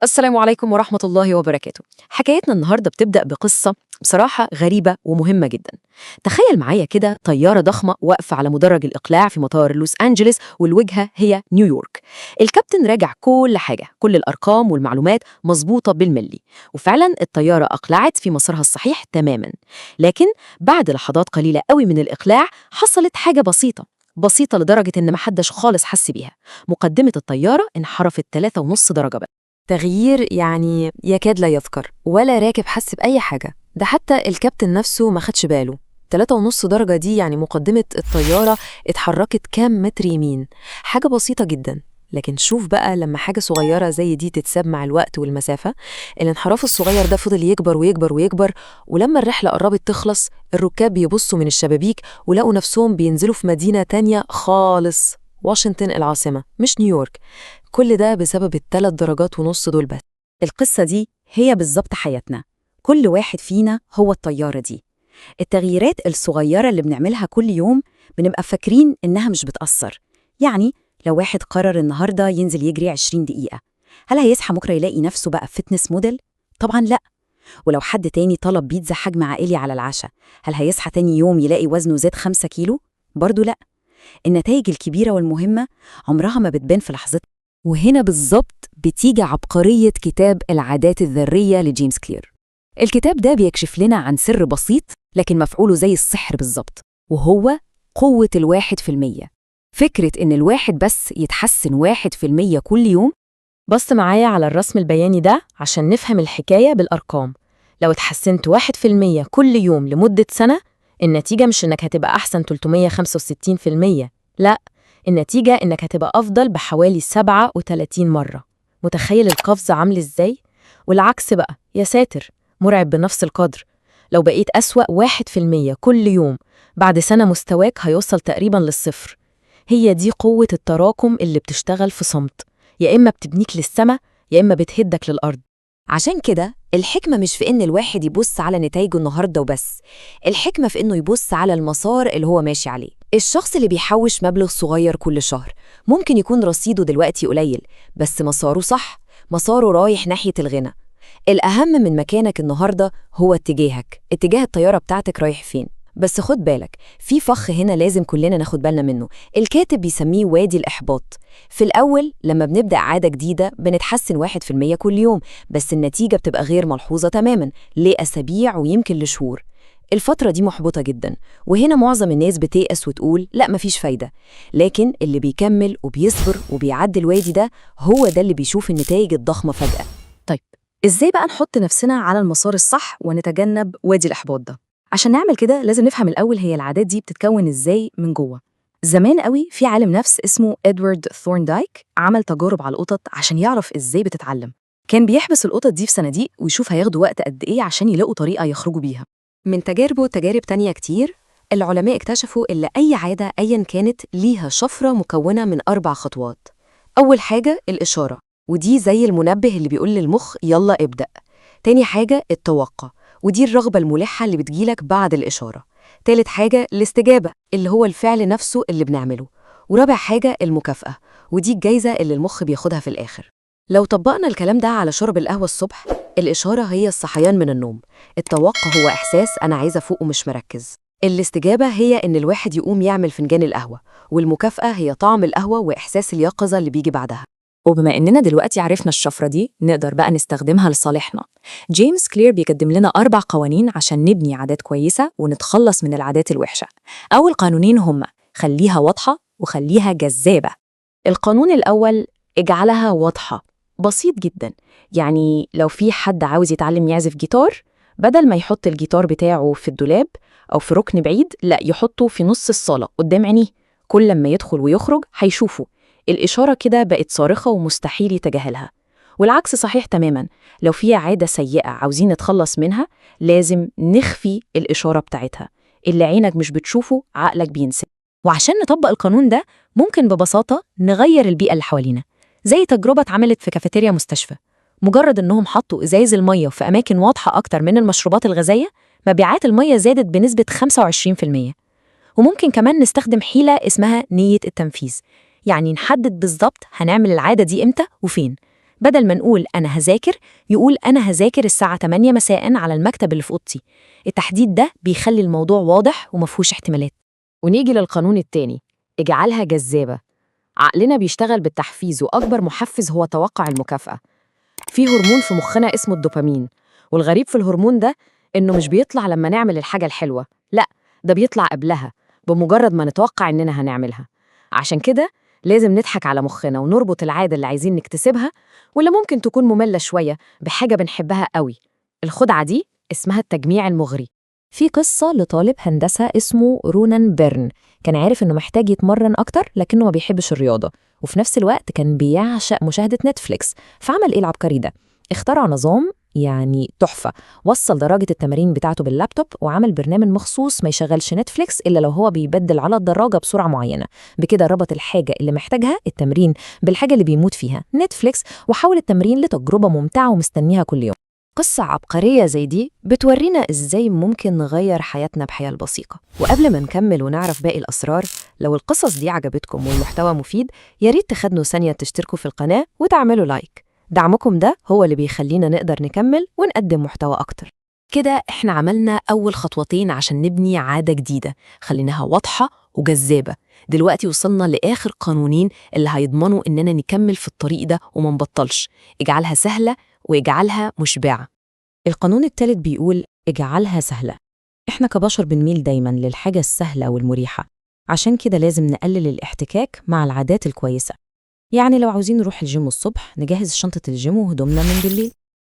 السلام عليكم ورحمة الله وبركاته. حكايتنا النهاردة بتبدأ بقصة بصراحة غريبة ومهمة جدا. تخيل معايا كده طيارة ضخمة واقفة على مدرج الإقلاع في مطار لوس أنجلوس والوجهة هي نيويورك. الكابتن راجع كل حاجة، كل الأرقام والمعلومات مظبوطة بالملي، وفعلا الطيارة أقلعت في مسارها الصحيح تماما. لكن بعد لحظات قليلة قوي من الإقلاع حصلت حاجة بسيطة لدرجة إن محدش خالص حس بيها. مقدمة الطيارة انحرفت 3.5 درجة. تغيير يعني يكاد لا يذكر، ولا راكب حس بأي حاجة. ده حتى الكابتن نفسه ما خدش باله. 3.5 درجة دي يعني مقدمة الطيارة اتحركت كام متر يمين. حاجة بسيطة جدا. لكن شوف بقى لما حاجة صغيرة زي دي تتساب مع الوقت والمسافة، الانحراف الصغير ده فضل يكبر ويكبر ويكبر. ولما الرحلة قربت تخلص، الركاب بيبصوا من الشبابيك ولقوا نفسهم بينزلوا في مدينة تانية خالص، واشنطن العاصمة مش نيويورك. كل ده بسبب ال3.5 درجات دول بس. القصة دي هي بالظبط حياتنا. كل واحد فينا هو الطيارة دي. التغييرات الصغيرة اللي بنعملها كل يوم بنبقى فاكرين إنها مش بتأثر. يعني لو واحد قرر النهاردة ينزل يجري 20 دقيقة، هل هيصحى بكرة يلاقي نفسه بقى فتنس موديل؟ طبعاً لأ. ولو حد تاني طلب بيتزا حجم عائلي على العشاء، هل هيصحى تاني يوم يلاقي وزنه زاد 5 كيلو؟ برضو لأ. النتائج الكبيرة والمهمة عمرها ما بتبان في لحظتها. وهنا بالظبط بتيجي عبقرية كتاب العادات الذرية لجيمس كلير. الكتاب ده بيكشف لنا عن سر بسيط لكن مفعوله زي السحر بالظبط، وهو قوة 1%. فكرة إن الواحد بس يتحسن 1% كل يوم. بص معايا على الرسم البياني ده عشان نفهم الحكاية بالأرقام. لو اتحسنت 1% كل يوم لمدة سنة، النتيجة مش إنك هتبقى أحسن 365%، لا، النتيجة إنك هتبقى أفضل بحوالي 37 مرة. متخيل القفزة عامل إزاي؟ والعكس بقى، يا ساتر، مرعب بنفس القدر. لو بقيت أسوأ 1% كل يوم، بعد سنة مستواك هيوصل تقريباً للصفر. هي دي قوة التراكم اللي بتشتغل في صمت، يا إما بتبنيك للسما يا إما بتهدك للأرض. عشان كده الحكمة مش في إن الواحد يبص على نتائجه النهاردة وبس، الحكمة في إنه يبص على المسار اللي هو ماشي عليه. الشخص اللي بيحوش مبلغ صغير كل شهر ممكن يكون رصيده دلوقتي قليل، بس مساره صح، مساره رايح ناحية الغنى. الأهم من مكانك النهاردة هو اتجاهك، اتجاه الطيارة بتاعتك رايح فين. بس خد بالك، في فخ هنا لازم كلنا ناخد بالنا منه. الكاتب بيسميه وادي الإحباط. في الأول لما بنبدأ عادة جديدة بنتحسن 1% كل يوم، بس النتيجة بتبقى غير ملحوظة تماماً لأسابيع ويمكن لشهور. الفترة دي محبطة جداً، وهنا معظم الناس بتيأس وتقول لا مفيش فايدة. لكن اللي بيكمل وبيصبر وبيعدي الوادي ده هو ده اللي بيشوف النتائج الضخمة فجأة. طيب، إزاي بقى نحط نفسنا على المسار الصح ونتجنب وادي الإحباط ده؟ عشان نعمل كده لازم نفهم الأول هي العادات دي بتتكون إزاي من جوه. زمان قوي في عالم نفس اسمه إدوارد ثورندايك عمل تجارب على القطط عشان يعرف إزاي بتتعلم. كان بيحبس القطط دي في صناديق ويشوف هياخدوا وقت قد إيه عشان يلاقوا طريقة يخرجوا بيها. من تجاربه وتجارب تانية كتير، العلماء اكتشفوا إن أي عادة أياً كانت ليها شفرة مكونة من 4 خطوات. أول حاجة الإشارة، ودي زي المنبه اللي بيقول للمخ يلا ابدأ. تاني حاجة التوقع، ودي الرغبة الملحة اللي بتجيلك بعد الإشارة. تالت حاجة الاستجابة، اللي هو الفعل نفسه اللي بنعمله. ورابع حاجة المكافأة، ودي الجايزة اللي المخ بياخدها في الآخر. لو طبقنا الكلام ده على شرب القهوة الصبح، الإشارة هي الصحيان من النوم، التوقع هو إحساس أنا عايزة أفوق ومش مركز، الاستجابة هي إن الواحد يقوم يعمل فنجان القهوة، والمكافأة هي طعم القهوة وإحساس اليقظة اللي بيجي بعدها. وبما إننا دلوقتي عرفنا الشفرة دي، نقدر بقى نستخدمها لصالحنا. جيمس كلير بيقدم لنا 4 قوانين عشان نبني عادات كويسة ونتخلص من العادات الوحشة. أول قانونين هما: خليها واضحة وخليها جذابة. القانون الأول، اجعلها واضحة. بسيط جدا، يعني لو في حد عاوز يتعلم يعزف جيتار، بدل ما يحط الجيتار بتاعه في الدولاب أو في ركن بعيد، لا، يحطه في نص الصالة قدام عينيه. كل لما يدخل ويخرج هيشوفه. الإشارة كده بقت صارخة ومستحيل يتجاهلها. والعكس صحيح تماما، لو في عادة سيئة عاوزين نتخلص منها، لازم نخفي الإشارة بتاعتها. اللي عينك مش بتشوفه عقلك بينسى. وعشان نطبق القانون ده ممكن ببساطة نغير البيئة اللي حوالينا، زي تجربة اتعملت في كافيتيريا مستشفى. مجرد إنهم حطوا إزاز المية في أماكن واضحة أكتر من المشروبات الغازية، مبيعات المية زادت بنسبة 25%. وممكن كمان نستخدم حيلة اسمها نية التنفيذ، يعني نحدد بالظبط هنعمل العادة دي إمتى وفين. بدل ما نقول أنا هذاكر، يقول أنا هذاكر الساعة 8 مساء على المكتب اللي في أوضتي. التحديد ده بيخلي الموضوع واضح ومفهوش احتمالات. ونيجي للقانون التاني، اجعلها جذابة. عقلنا بيشتغل بالتحفيز، وأكبر محفز هو توقع المكافأة. في هرمون في مخنا اسمه الدوبامين، والغريب في الهرمون ده إنه مش بيطلع لما نعمل الحاجة الحلوة، لأ، ده بيطلع قبلها بمجرد ما نتوقع إننا هنعملها. عشان كده لازم نضحك على مخنا ونربط العادة اللي عايزين نكتسبها، واللي ممكن تكون مملة شوية، بحاجة بنحبها قوي. الخدعة دي اسمها التجميع المغري. في قصة لطالب هندسة اسمه رونان بيرن، كان عارف إنه محتاج يتمرن أكتر لكنه ما بيحبش الرياضة، وفي نفس الوقت كان بيعشق مشاهدة نتفليكس. فعمل إيه العبقري ده؟ اخترع نظام تحفة، وصل درجة التمارين بتاعته باللابتوب، وعمل برنامج مخصوص ما يشغلش نتفليكس إلا لو هو بيبدل على الدراجة بسرعة معينة. بكده ربط الحاجة اللي محتاجها التمرين بالحاجة اللي بيموت فيها نتفليكس، وحول التمرين لتجربة ممتعة ومستنيها كل يوم. قصة عبقرية زي دي بتورينا إزاي ممكن نغير حياتنا بحياة بسيطة. وقبل ما نكمل ونعرف باقي الأسرار، لو القصص دي عجبتكم والمحتوى مفيد، ياريت تخدنوا ثانية تشتركوا في القناة وتعملوا لايك. دعمكم ده هو اللي بيخلينا نقدر نكمل ونقدم محتوى أكتر. كده إحنا عملنا أول خطوتين عشان نبني عادة جديدة، خليناها واضحة وجذابة. دلوقتي وصلنا لآخر قانونين اللي هيضمنوا إننا نكمل في الطريق ده وما نبطلش. اجعلها سهلة واجعلها مشبعة. القانون الثالث بيقول اجعلها سهلة. إحنا كبشر بنميل دايماً للحاجة السهلة والمريحة، عشان كده لازم نقلل الاحتكاك مع العادات الكويسة. يعني لو عاوزين نروح الجيم الصبح، نجهز شنطة الجيم وهدومنا من بالليل.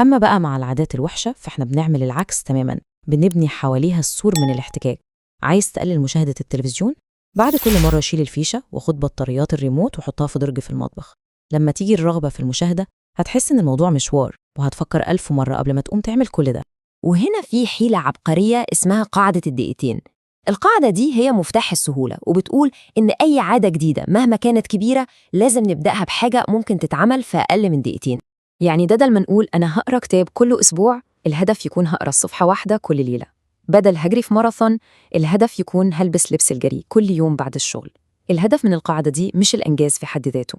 أما بقى مع العادات الوحشة، فإحنا بنعمل العكس تماماً، بنبني حواليها السور من الاحتكاك. عايز تقلل مشاهدة التلفزيون؟ بعد كل مرة شيل الفيشة وخد بطاريات الريموت وحطها في درج في المطبخ. لما تيجي الرغبة في المشاهدة، هتحس إن الموضوع مشوار، وهتفكر 1000 مرة قبل ما تقوم تعمل كل ده. وهنا في حيلة عبقرية اسمها قاعدة الدقيقتين. القاعدة دي هي مفتاح السهولة، وبتقول إن أي عادة جديدة مهما كانت كبيرة لازم نبدأها بحاجة ممكن تتعمل في أقل من دقيقتين. يعني بدل ما نقول أنا هقرأ كتاب كل أسبوع، الهدف يكون هقرأ صفحة واحدة كل ليلة. بدل هجري في ماراثون، الهدف يكون هلبس لبس الجري كل يوم بعد الشغل. الهدف من القاعدة دي مش الإنجاز في حد ذاته،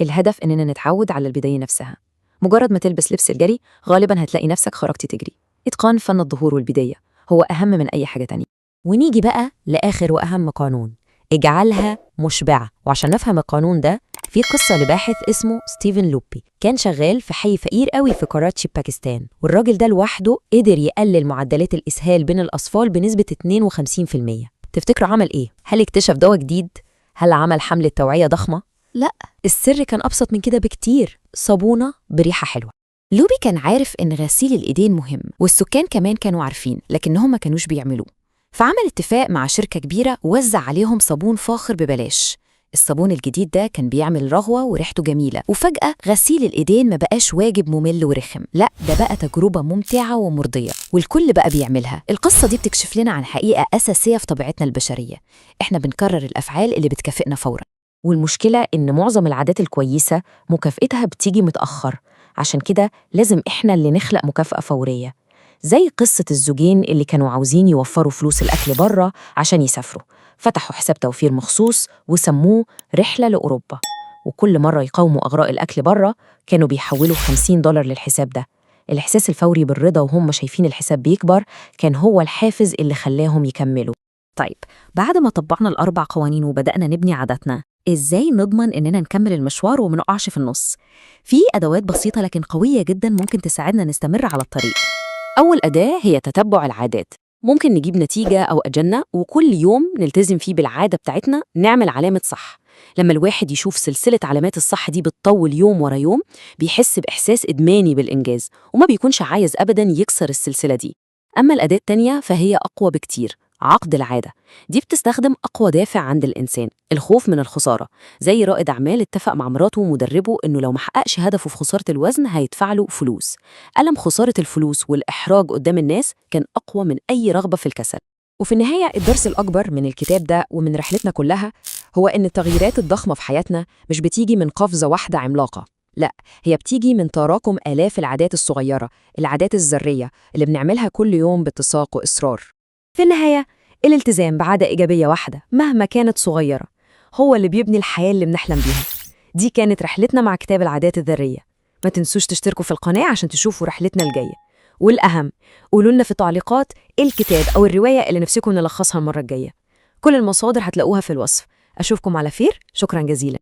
الهدف إننا نتعود على البداية نفسها. مجرد ما تلبس لبس الجري غالباً هتلاقي نفسك خرجتي تجري. إتقان فن الظهور والبداية هو أهم من أي حاجة تانية. ونيجي بقى لآخر وأهم قانون، اجعلها مشبعة. وعشان نفهم القانون ده، في قصة لباحث اسمه ستيفن لوبي، كان شغال في حي فقير قوي في كراتشي باكستان، والراجل ده لوحده قدر يقلل معدلات الإسهال بين الأطفال بنسبة 52%. تفتكروا عمل إيه؟ هل اكتشف دواء جديد؟ هل عمل حملة توعية ضخمة؟ لا، السر كان أبسط من كده بكتير، صابونة بريحة حلوة. لوبي كان عارف إن غسيل الإيدين مهم، والسكان كمان كانوا عارفين، لكنهم ما كانوش بيعملوه. فعمل اتفاق مع شركة كبيرة ووزع عليهم صابون فاخر ببلاش. الصابون الجديد ده كان بيعمل رغوة وريحته جميلة، وفجأة غسيل الإيدين ما بقاش واجب ممل ورخم، لا ده بقى تجربة ممتعة ومرضية، والكل بقى بيعملها. القصة دي بتكشف لنا عن حقيقة أساسية في طبيعتنا البشرية، إحنا بنكرر الأفعال اللي بتكافئنا فوراً. والمشكلة إن معظم العادات الكويسة مكافئتها بتيجي متأخر، عشان كده لازم إحنا اللي نخلق مكافأة فورية. زي قصة الزوجين اللي كانوا عاوزين يوفروا فلوس الأكل بره عشان يسافروا، فتحوا حساب توفير مخصوص وسموه رحلة لأوروبا، وكل مرة يقاوموا أغراء الأكل بره كانوا بيحولوا $50 للحساب ده. الإحساس الفوري بالرضا وهم شايفين الحساب بيكبر كان هو الحافز اللي خلاهم يكملوا. طيب، بعد ما طبقنا ال4 قوانين وبدأنا نبني عاداتنا، إزاي نضمن إننا نكمل المشوار وما نقعش في النص؟ في أدوات بسيطة لكن قوية جداً ممكن تساعدنا نستمر على الطريق. أول أداة هي تتبع العادات. ممكن نجيب نتيجة أو أجندة وكل يوم نلتزم فيه بالعادة بتاعتنا، نعمل علامة صح. لما الواحد يشوف سلسلة علامات الصح دي بتطول يوم ورا يوم، بيحس بإحساس إدماني بالإنجاز وما بيكونش عايز أبداً يكسر السلسلة دي. أما الأداة التانية فهي أقوى بكتير، عقد العادة. دي بتستخدم أقوى دافع عند الإنسان، الخوف من الخسارة. زي رائد أعمال اتفق مع مراته ومدربه إنه لو محققش هدفه في خسارة الوزن هيدفع له فلوس. ألم خسارة الفلوس والإحراج قدام الناس كان أقوى من أي رغبة في الكسل. وفي النهاية الدرس الأكبر من الكتاب ده ومن رحلتنا كلها هو إن التغييرات الضخمة في حياتنا مش بتيجي من قفزة واحدة عملاقة، لا، هي بتيجي من تراكم آلاف العادات الصغيرة، العادات الذرية اللي بنعملها كل يوم باتساق وإصرار. في النهاية الالتزام بعادة إيجابية واحدة مهما كانت صغيرة هو اللي بيبني الحياة اللي بنحلم بيها. دي كانت رحلتنا مع كتاب العادات الذرية. ما تنسوش تشتركوا في القناة عشان تشوفوا رحلتنا الجاية. والأهم، قولوا لنا في التعليقات إيه الكتاب أو الرواية اللي نفسكم نلخصها المرة الجاية. كل المصادر هتلاقوها في الوصف. أشوفكم على خير، شكرا جزيلا.